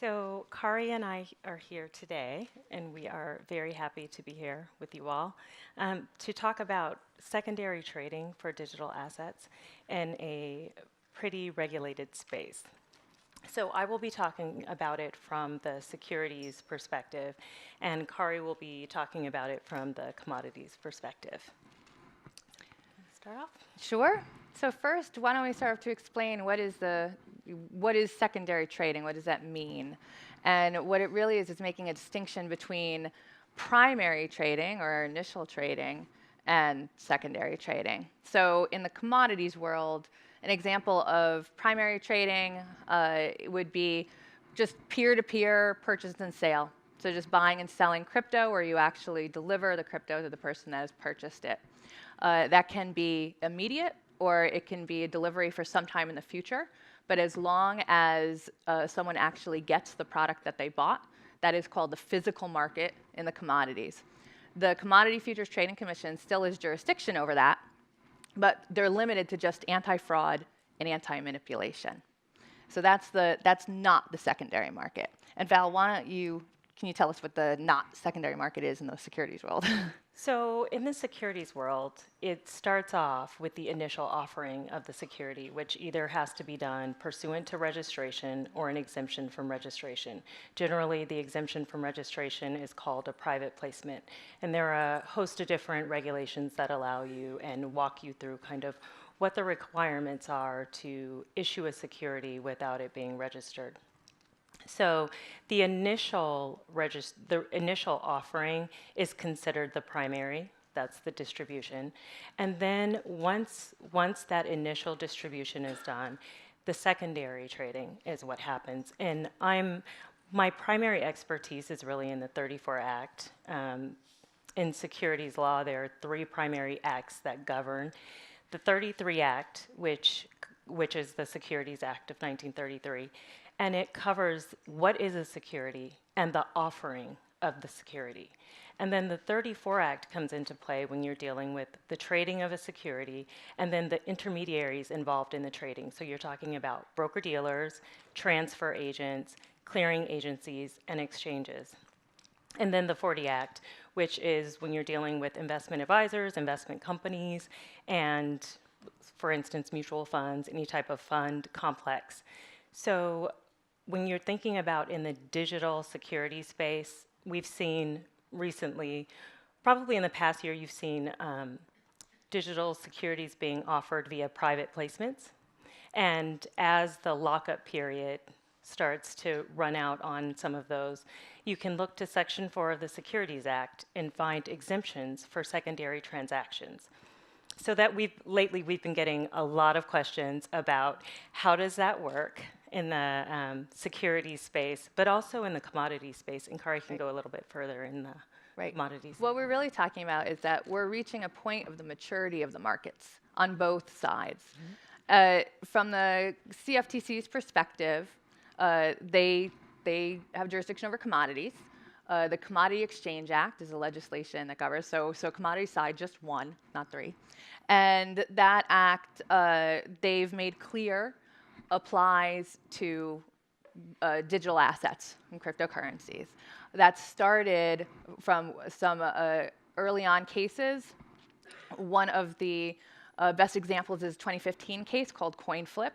So Kari and I are here today, and we are very happy to be here with you all to talk about secondary trading for digital assets in a pretty regulated space. So I will be talking about it from the securities perspective, and Kari will be talking about it from the commodities perspective. Start off? Sure. So first, why don't we start off to explain what is secondary trading? What does that mean? And what it really is making a distinction between primary trading or initial trading and secondary trading. So in the commodities world, an example of primary trading would be just peer-to-peer purchase and sale. So just buying and selling crypto, where you actually deliver the crypto to the person that has purchased it. That can be immediate, or it can be a delivery for some time in the future. But as long as someone actually gets the product that they bought, that is called the physical market in the commodities. The Commodity Futures Trading Commission still has jurisdiction over that, but they're limited to just anti-fraud and anti-manipulation. So that's not the secondary market. And Val, can you tell us what the not secondary market is in the securities world? So in the securities world, it starts off with the initial offering of the security, which either has to be done pursuant to registration or an exemption from registration. Generally, the exemption from registration is called a private placement. And there are a host of different regulations that allow you and walk you through kind of what the requirements are to issue a security without it being registered. So the initial offering is considered the primary. That's the distribution. And then once that initial distribution is done, the secondary trading is what happens. And my primary expertise is really in the 34 Act. In securities law, there are three primary acts that govern. The 33 Act, which is the Securities Act of 1933, and it covers what is a security and the offering of the security. And then the 34 Act comes into play when you're dealing with the trading of a security and then the intermediaries involved in the trading. So you're talking about broker-dealers, transfer agents, clearing agencies, and exchanges. And then the 40 Act, which is when you're dealing with investment advisors, investment companies, and, for instance, mutual funds, any type of fund complex. So when you're thinking about in the digital security space, we've seen recently, probably in the past year, you've seen digital securities being offered via private placements. And as the lockup period starts to run out on some of those, you can look to Section 4 of the Securities Act and find exemptions for secondary transactions. So that lately we've been getting a lot of questions about how does that work in the security space, but also in the commodity space. And Kari can go a little bit further in the commodities. What we're really talking about is that we're reaching a point of the maturity of the markets on both sides. From the CFTC's perspective, they have jurisdiction over commodities. The Commodity Exchange Act is a legislation that governs, so commodity side, just one, not three. And that act, they've made clear, applies to digital assets and cryptocurrencies. That started from some early on cases. One of the best examples is a 2015 case called Coin Flip.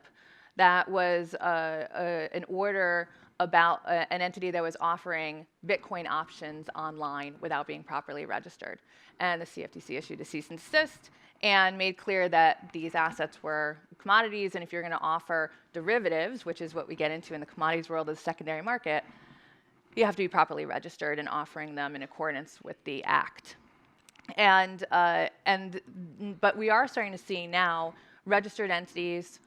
That was an order about an entity that was offering Bitcoin options online without being properly registered. And the CFTC issued a cease and desist and made clear that these assets were commodities, and if you're going to offer derivatives, which is what we get into in the commodities world of the secondary market, you have to be properly registered and offering them in accordance with the act. But we are starting to see now registered entities,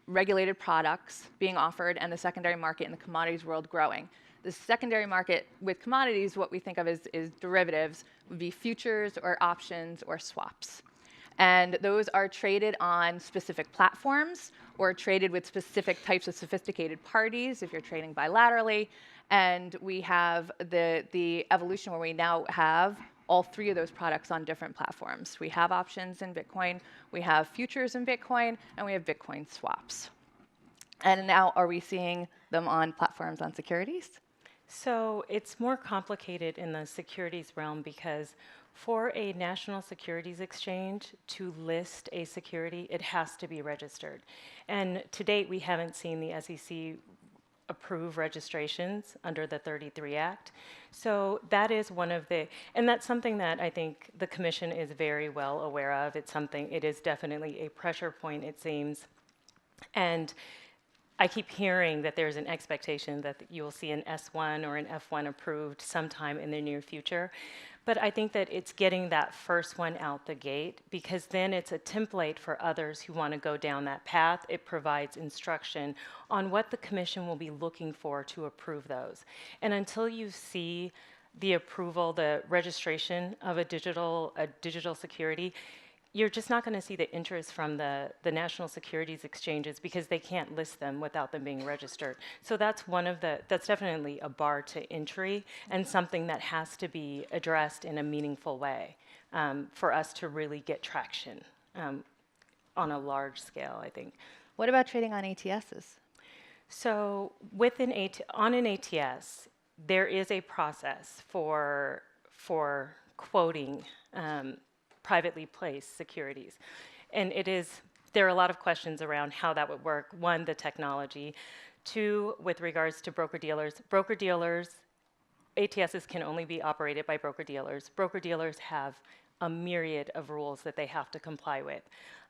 regulated products being offered, and the secondary market in the commodities world growing. The secondary market with commodities, what we think of as derivatives, would be futures or options or swaps. And those are traded on specific platforms or traded with specific types of sophisticated parties if you're trading bilaterally. And we have the evolution where we now have all three of those products on different platforms. We have options in Bitcoin, we have futures in Bitcoin, and we have Bitcoin swaps. And now are we seeing them on platforms on securities? So it's more complicated in the securities realm because for a national securities exchange to list a security, it has to be registered. And to date, we haven't seen the SEC approve registrations under the 33 Act. So that is one of the, and that's something that I think the Commission is very well aware of. It's something, it is definitely a pressure point, it seems. And I keep hearing that there's an expectation that you will see an S1 or an F1 approved sometime in the near future. But I think that it's getting that first one out the gate because then it's a template for others who want to go down that path. It provides instruction on what the Commission will be looking for to approve those. And until you see the approval, the registration of a digital security, you're just not going to see the interest from the national securities exchanges because they can't list them without them being registered. So that's that's definitely a bar to entry and something that has to be addressed in a meaningful way for us to really get traction on a large scale, I think. What about trading on ATSs? So on an ATS, there is a process for quoting privately placed securities. And there are a lot of questions around how that would work. One, the technology. Two, with regards to broker-dealers. Broker-dealers, ATSs can only be operated by broker-dealers. Broker-dealers have a myriad of rules that they have to comply with.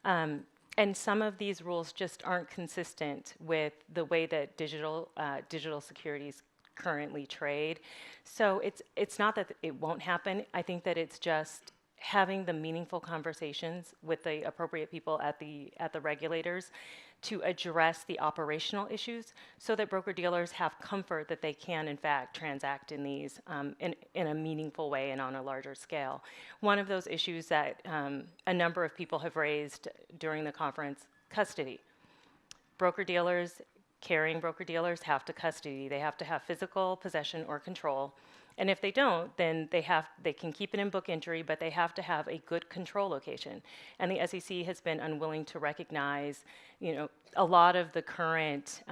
And some of these rules just aren't consistent with the way that digital securities currently trade. So it's not that it won't happen. I think that it's just having the meaningful conversations with the appropriate people at the regulators to address the operational issues so that broker-dealers have comfort that they can, in fact, transact in these in a meaningful way and on a larger scale. One of those issues that a number of people have raised during the conference, custody. Broker-dealers, carrying broker-dealers have to custody. They have to have physical possession or control. And if they don't, then they can keep it in book entry, but they have to have a good control location. And the SEC has been unwilling to recognize, a lot of the current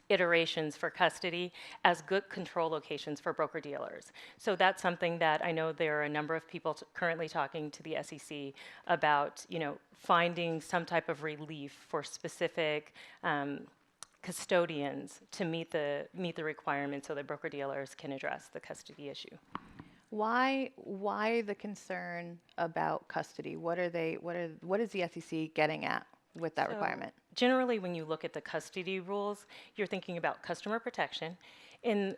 iterations for custody as good control locations for broker-dealers. So that's something that I know there are a number of people currently talking to the SEC about, finding some type of relief for specific custodians to meet the requirements so that broker-dealers can address the custody issue. Why the concern about custody? What is the SEC getting at with that requirement? Generally, when you look at the custody rules, you're thinking about customer protection,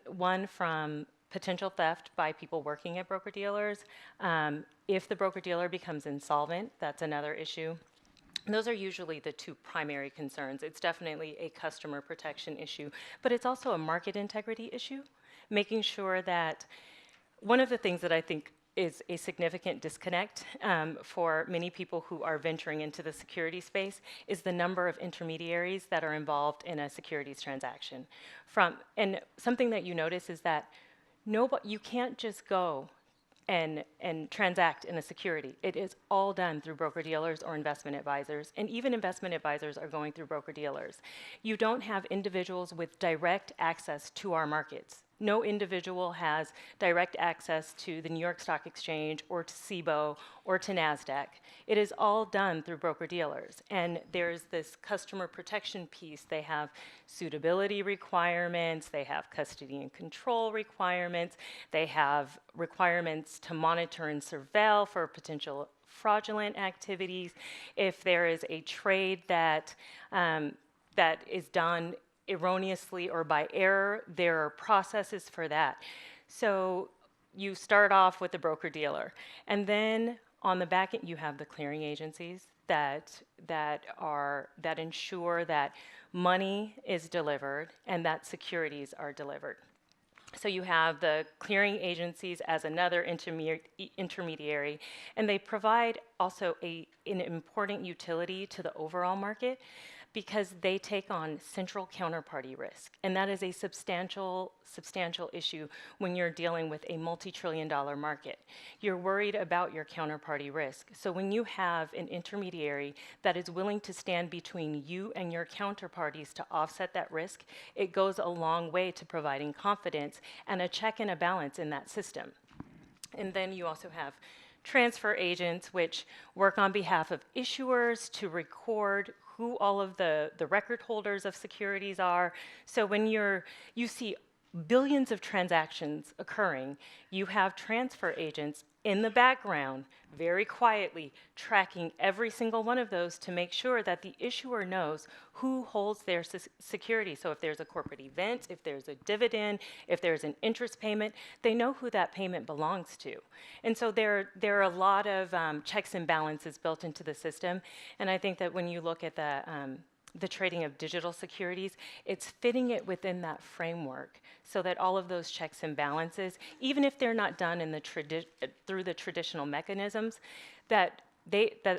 one from potential theft by people working at broker-dealers. If the broker-dealer becomes insolvent, that's another issue. And those are usually the two primary concerns. It's definitely a customer protection issue, but it's also a market integrity issue, making sure that one of the things that I think is a significant disconnect for many people who are venturing into the security space is the number of intermediaries that are involved in a securities transaction. And something that you notice is that you can't just go and transact in a security. It is all done through broker-dealers or investment advisors, and even investment advisors are going through broker-dealers. You don't have individuals with direct access to our markets. No individual has direct access to the New York Stock Exchange or to CBOE or to NASDAQ. It is all done through broker-dealers. And there's this customer protection piece. They have suitability requirements. They have custody and control requirements. They have requirements to monitor and surveil for potential fraudulent activities. If there is a trade that is done erroneously or by error, there are processes for that. So you start off with the broker-dealer, and then on the back end you have the clearing agencies that ensure that money is delivered and that securities are delivered. So you have the clearing agencies as another intermediary, and they provide also an important utility to the overall market because they take on central counterparty risk. And that is a substantial issue when you're dealing with a multi-trillion-dollar market. You're worried about your counterparty risk. So when you have an intermediary that is willing to stand between you and your counterparties to offset that risk, it goes a long way to providing confidence and a check and a balance in that system. And then you also have transfer agents, which work on behalf of issuers to record who all of the record holders of securities are. So when you see billions of transactions occurring, you have transfer agents in the background, very quietly tracking every single one of those to make sure that the issuer knows who holds their security. So if there's a corporate event, if there's a dividend, if there's an interest payment, they know who that payment belongs to. And so there are a lot of checks and balances built into the system. And I think that when you look at the trading of digital securities, it's fitting it within that framework so that all of those checks and balances, even if they're not done in through the traditional mechanisms, that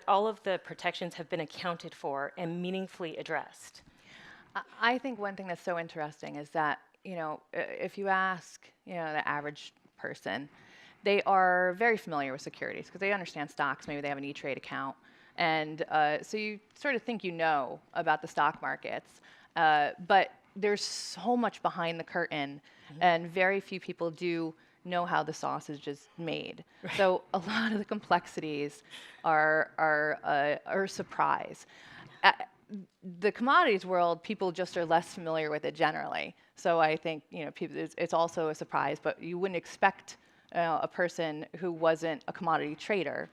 all of the protections have been accounted for and meaningfully addressed. I think one thing that's so interesting is that, if you ask, the average person, they are very familiar with securities because they understand stocks. Maybe they have an E-Trade account. And so you sort of think about the stock markets, but there's so much behind the curtain, and very few people do know how the sausage is made. Right. So a lot of the complexities are a surprise. The commodities world, people just are less familiar with it generally. So I think it's also a surprise, but you wouldn't expect a person who wasn't a commodity trader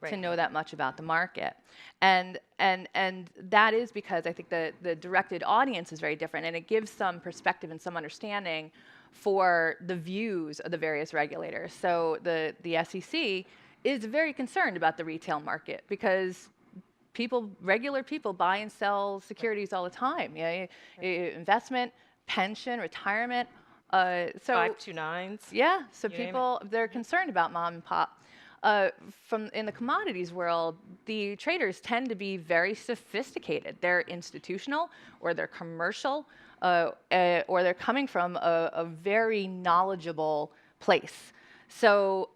to know that much about the market. And that is because I think the directed audience is very different, and it gives some perspective and some understanding for the views of the various regulators. So the SEC is very concerned about the retail market because regular people buy and sell securities all the time. Investment, pension, retirement. So 529s. Yeah, so people, they're concerned about mom and pop. In the commodities world, the traders tend to be very sophisticated. They're institutional, or they're commercial, or they're coming from a very knowledgeable place. So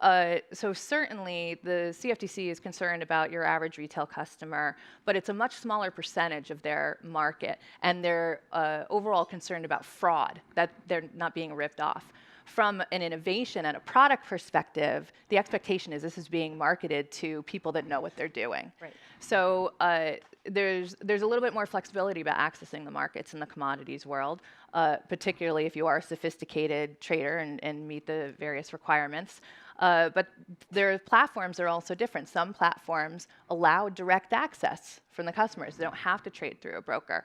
certainly the CFTC is concerned about your average retail customer, but it's a much smaller percentage of their market, and they're overall concerned about fraud, that they're not being ripped off. From an innovation and a product perspective, the expectation is this is being marketed to people that know what they're doing. Right. So there's a little bit more flexibility about accessing the markets in the commodities world, particularly if you are a sophisticated trader and meet the various requirements. But their platforms are also different. Some platforms allow direct access from the customers. They don't have to trade through a broker.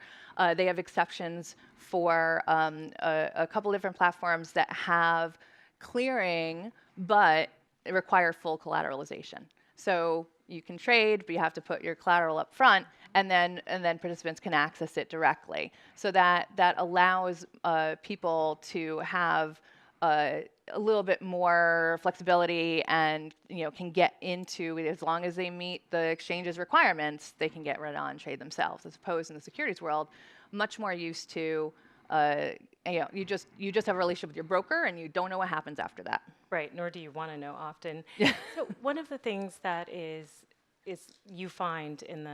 They have exceptions for a couple different platforms that have clearing, but require full collateralization. So you can trade, but you have to put your collateral up front, and then participants can access it directly. So that allows people to have a little bit more flexibility and can get into it. As long as they meet the exchange's requirements, they can get right on and trade themselves, as opposed in the securities world, much more used to you just have a relationship with your broker and you don't know what happens after that. Right, nor do you want to know often. Yeah. So one of the things that is you find in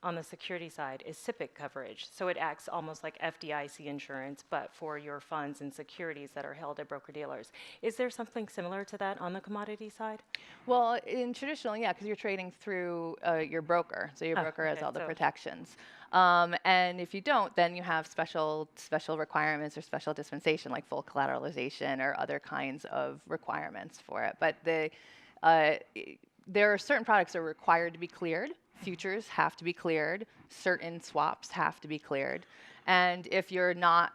on the security side is SIPC coverage. So it acts almost like FDIC insurance, but for your funds and securities that are held at broker-dealers. Is there something similar to that on the commodity side? Well, in traditional, yeah, because you're trading through your broker. So your broker has all the protections. And if you don't, then you have special requirements or special dispensation, like full collateralization or other kinds of requirements for it. But there are certain products that are required to be cleared. Futures have to be cleared. Certain swaps have to be cleared. And if you're not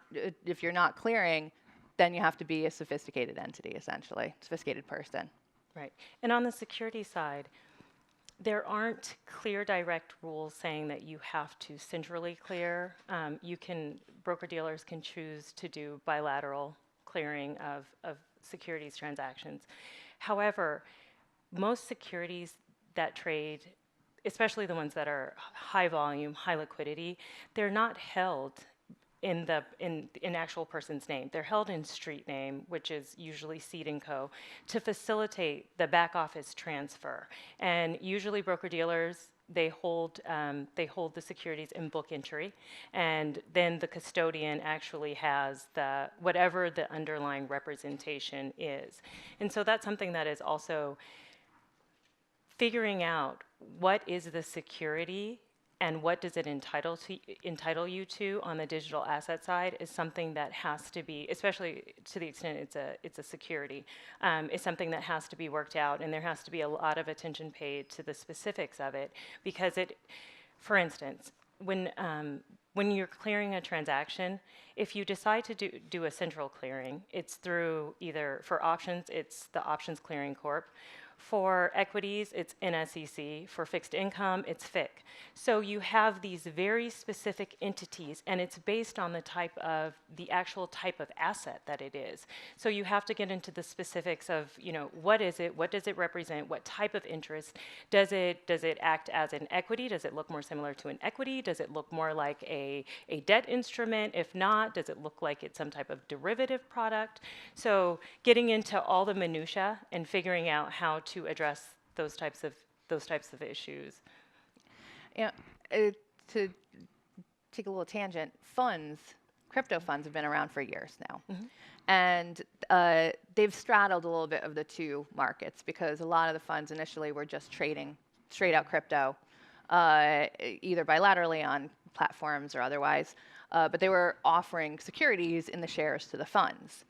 clearing, then you have to be a sophisticated entity, essentially, sophisticated person. Right. And on the security side, there aren't clear direct rules saying that you have to centrally clear. Broker-dealers can choose to do bilateral clearing of securities transactions. However, most securities that trade especially the ones that are high volume, high liquidity, they're not held in actual person's name. They're held in street name, which is usually Seed and Co, to facilitate the back office transfer. And usually broker dealers, they hold the securities in book entry, and then the custodian actually has the whatever the underlying representation is. And so that's something that is also figuring out what is the security and what does it entitle you to on the digital asset side is something that has to be, especially to the extent it's a security, is something that has to be worked out, and there has to be a lot of attention paid to the specifics of it, because it, for instance, when you're clearing a transaction, if you decide to do a central clearing, it's through either, for options, it's the Options Clearing Corp. For equities, it's NSEC. For fixed income, it's FIC. So you have these very specific entities, and it's based on the actual type of asset that it is. So you have to get into the specifics of, what is it? What does it represent? What type of interest? Does it act as an equity? Does it look more similar to an equity? Does it look more like a debt instrument? If not, does it look like it's some type of derivative product? So getting into all the minutia and figuring out how to address those types of issues. Yeah, to take a little tangent, crypto funds have been around for years now. Mm-hmm. And they've straddled a little bit of the two markets, because a lot of the funds initially were just trading straight out crypto, either bilaterally on platforms or otherwise, but they were offering securities in the shares to the funds.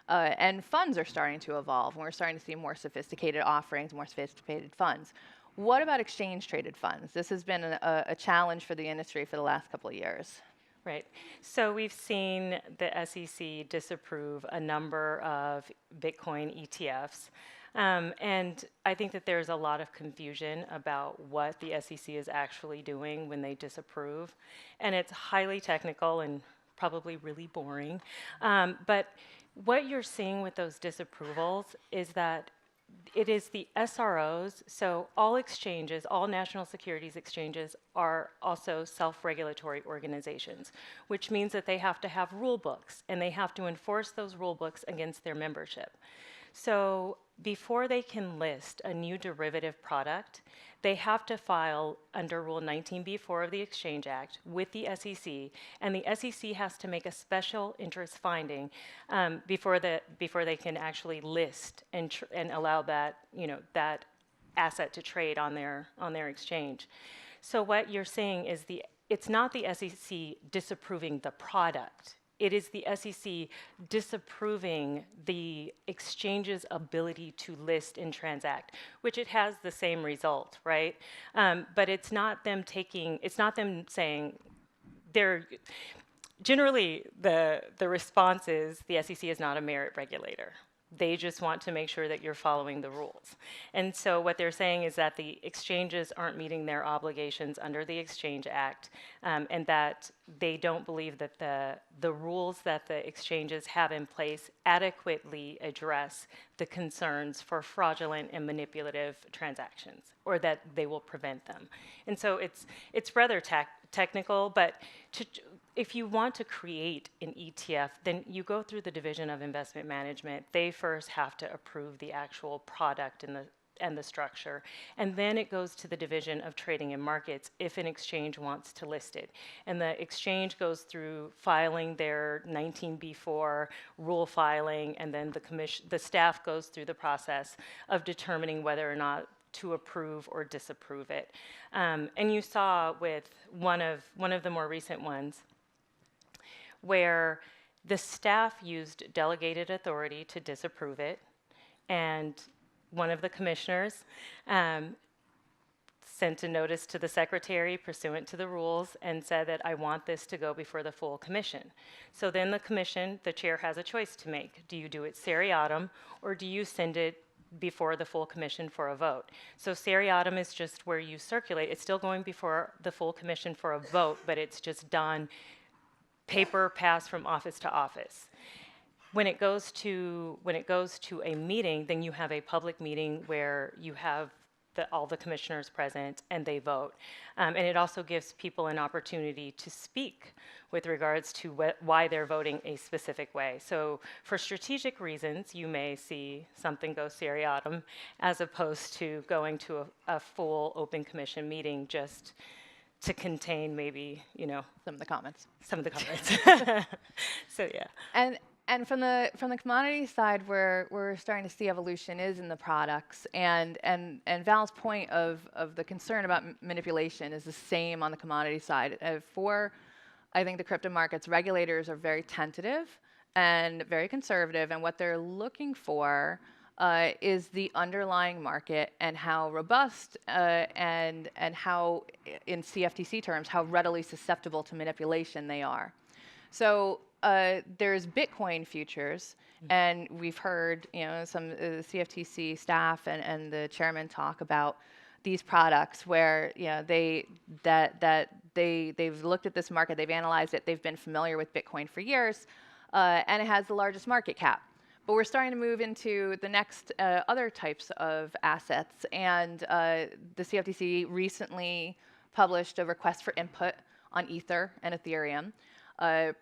And funds are starting to evolve, and we're starting to see more sophisticated offerings, more sophisticated funds. What about exchange-traded funds? This has been a challenge for the industry for the last couple of years. Right. So we've seen the SEC disapprove a number of Bitcoin ETFs. And I think that there's a lot of confusion about what the SEC is actually doing when they disapprove. And it's highly technical and probably really boring. But what you're seeing with those disapprovals is that it is the SROs, so all exchanges, all national securities exchanges are also self-regulatory organizations, which means that they have to have rule books, and they have to enforce those rule books against their membership. So before they can list a new derivative product, they have to file under Rule 19b-4 of the Exchange Act with the SEC, and the SEC has to make a special interest finding before they can actually list and allow that that asset to trade on their exchange. So what you're saying is it's not the SEC disapproving the product. It is the SEC disapproving the exchange's ability to list and transact, which it has the same result, right? But it's not them saying, generally the response is the SEC is not a merit regulator. They just want to make sure that you're following the rules. And so what they're saying is that the exchanges aren't meeting their obligations under the Exchange Act, and that they don't believe that the rules that the exchanges have in place adequately address the concerns for fraudulent and manipulative transactions, or that they will prevent them. And so it's rather technical, but if you want to create an ETF, then you go through the Division of Investment Management. They first have to approve the actual product and the structure. And then it goes to the Division of Trading and Markets if an exchange wants to list it. And the exchange goes through filing their 19b-4 rule filing, and then the staff goes through the process of determining whether or not to approve or disapprove it. And you saw with one of the more recent ones, where the staff used delegated authority to disapprove it, and one of the commissioners sent a notice to the secretary pursuant to the rules and said that I want this to go before the full commission. So then the chair has a choice to make. Do you do it seriatim, or do you send it before the full commission for a vote? So seriatim is just where you circulate. It's still going before the full commission for a vote, but it's just done paper passed from office to office. When it goes to a meeting, then you have a public meeting where you have all the commissioners present, and they vote. And it also gives people an opportunity to speak with regards to why they're voting a specific way. So for strategic reasons, you may see something go seriatim as opposed to going to a full open commission meeting just to contain maybe, Some of the comments. some of the comments. So yeah. And from the commodity side, where we're starting to see evolution is in the products, and Val's point of the concern about manipulation is the same on the commodity side. For I think the crypto markets, regulators are very tentative and very conservative, and what they're looking for is the underlying market and how robust and how, in CFTC terms, how readily susceptible to manipulation they are. So there's Bitcoin futures, and we've heard some CFTC staff and the chairman talk about these products where they've looked at this market, they've analyzed it, they've been familiar with Bitcoin for years, and it has the largest market cap. But we're starting to move into the next other types of assets, and the CFTC recently published a request for input on Ether and Ethereum,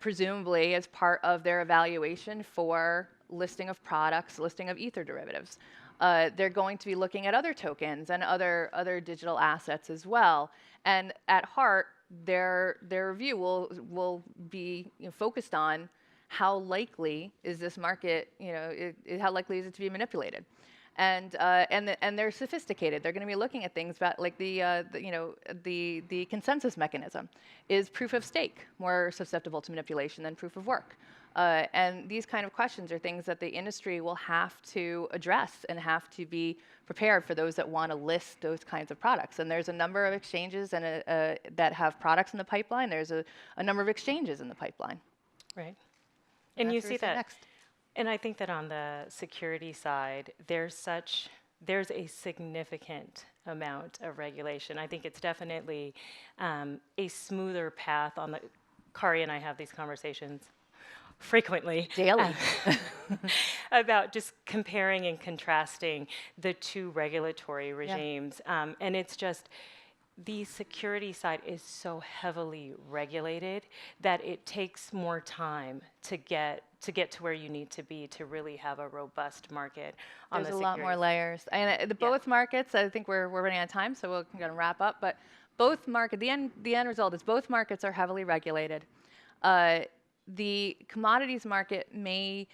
presumably as part of their evaluation for listing of products, listing of Ether derivatives. They're going to be looking at other tokens and other digital assets as well. And at heart, their review will be focused on how likely is this market, how likely is it to be manipulated? And they're sophisticated. They're going to be looking at things about like the consensus mechanism. Is proof of stake more susceptible to manipulation than proof of work? And these kind of questions are things that the industry will have to address and have to be prepared for those that want to list those kinds of products. And there's a number of exchanges that have products in the pipeline. There's a number of exchanges in the pipeline. Right. And you see that. Next. And I think that on the security side, there's a significant amount of regulation. I think it's definitely a smoother path on the. Kari and I have these conversations frequently. Daily. About just comparing and contrasting the two regulatory regimes. Yeah. And it's just, the security side is so heavily regulated that it takes more time to get to where you need to be to really have a robust market on There's the a lot more layers. And both markets, I think we're running out of time, so we're going to wrap up. But both market, the end result is both markets are heavily regulated. The commodities market may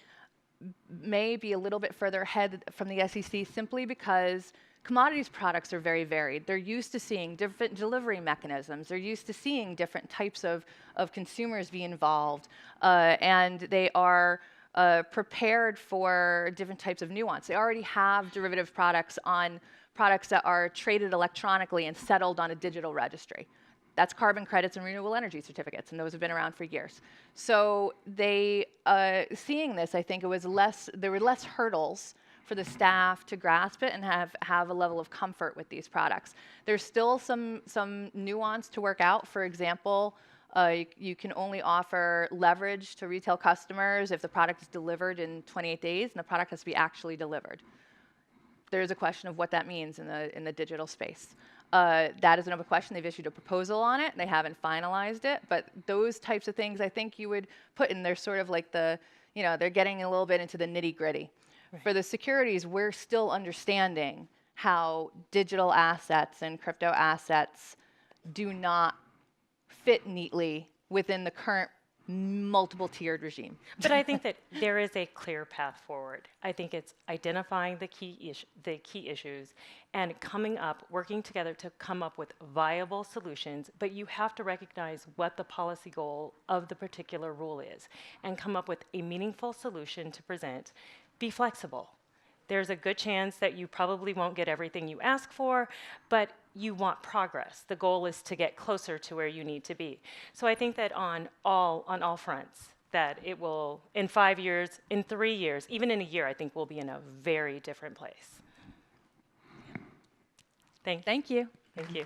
be a little bit further ahead from the SEC simply because commodities products are very varied. They're used to seeing different delivery mechanisms. They're used to seeing different types of consumers be involved. And they are prepared for different types of nuance. They already have derivative products on products that are traded electronically and settled on a digital registry. That's carbon credits and renewable energy certificates, and those have been around for years. So they, seeing this, I think there were less hurdles for the staff to grasp it and have a level of comfort with these products. There's still some nuance to work out. For example, you can only offer leverage to retail customers if the product is delivered in 28 days and the product has to be actually delivered. There's a question of what that means in the digital space. That is another question. They've issued a proposal on it. They haven't finalized it, but those types of things I think you would put in. They're sort of like they're getting a little bit into the nitty-gritty. Right. For the securities, we're still understanding how digital assets and crypto assets do not fit neatly within the current multiple-tiered regime. But I think that there is a clear path forward. I think it's identifying the key issues and working together to come up with viable solutions, but you have to recognize what the policy goal of the particular rule is and come up with a meaningful solution to present. Be flexible. There's a good chance that you probably won't get everything you ask for, but you want progress. The goal is to get closer to where you need to be. So I think that on all fronts, that it will, in 5 years, in 3 years, even in a year, I think we'll be in a very different place. Thank you. Thank you. Thank you.